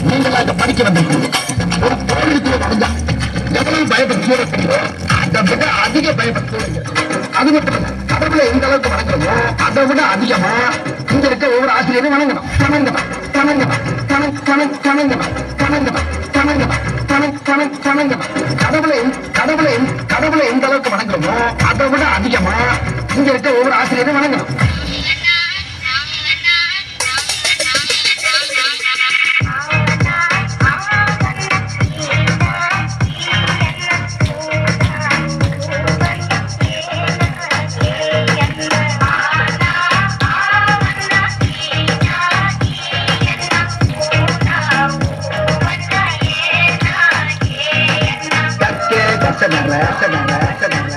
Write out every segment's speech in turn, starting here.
நீங்களாக படிக்க வந்திருக்கீங்க. ஒரு தோல்விக்குள்ள வந்தா எவ்வளவு பயப்படுத்தீங்க, அதை விட அதிக பயப்படுத்துவீங்க. அது மட்டும் இல்ல, கடவுளை எந்த அளவுக்கு வணங்குறோமோ அதை விட அதிகமா இங்க இருக்க ஒவ்வொரு ஆசிரியரும் வணங்கணும். வணங்கணும் வணங்கணும் வணங்கணும் வணங்கணும் வணங்கணும் வணங்கணும். கடவுளை எந்த அளவுக்கு வணங்குறோமோ அதை விட அதிகமா இங்க இருக்க ஒவ்வொரு ஆசிரியரும் வணங்கணும்.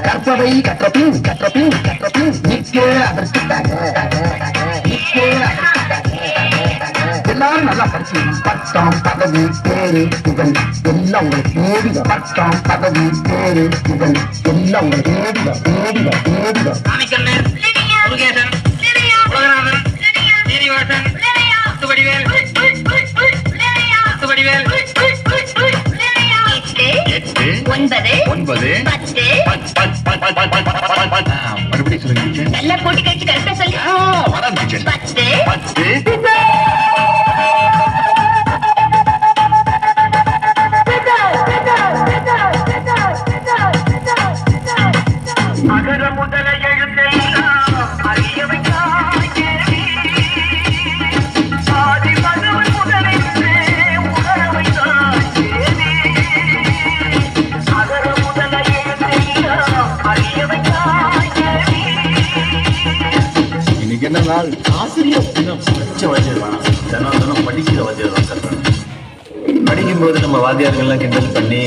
கற்பவை கற்றபின் நிற்க அதற்காக எல்லாரும் நல்லா படிச்சு பட்டம் பதவி பேரு புகழ் எல்லாம் உங்களுக்கு தேடிடும். பட்டம் பதவி பேரு புகழ் எல்லாம் உங்களுக்கு தேடிடும். மறுபடியும் சொல்லுங்க. நல்லா போட்டி கழிச்சு கரெக்டா சொல்லி அகர முதல எழுத்தெல்லாம் அறிய சாதி மகவன் முதலிலே உணர வைத்தான். அகர முதல எழுத்தெல்லாம் அறிய இன்னைக்கு என்ன நாள்? ஆசிரியர் தினம். படிச்ச வாத்தியார் தினம் படிக்கிற வாத்தியார் தான் சார். படிக்கும்போது நம்ம வாத்தியார்கள்லாம் கிண்டல் பண்ணி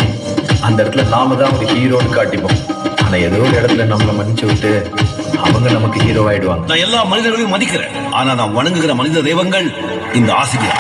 அந்த இடத்துல நாம தான் ஒரு ஹீரோன்னு காட்டிப்போம். ஆனா ஏதோ ஒரு இடத்துல நம்மளை மன்னிச்சு விட்டு அவங்க நமக்கு ஹீரோ ஆயிடுவாங்க. நான் எல்லா மனிதர்களையும் மதிக்கிறேன். ஆனா நான் வணங்குகிற மனித தெய்வங்கள் இந்த ஆசிரியர்.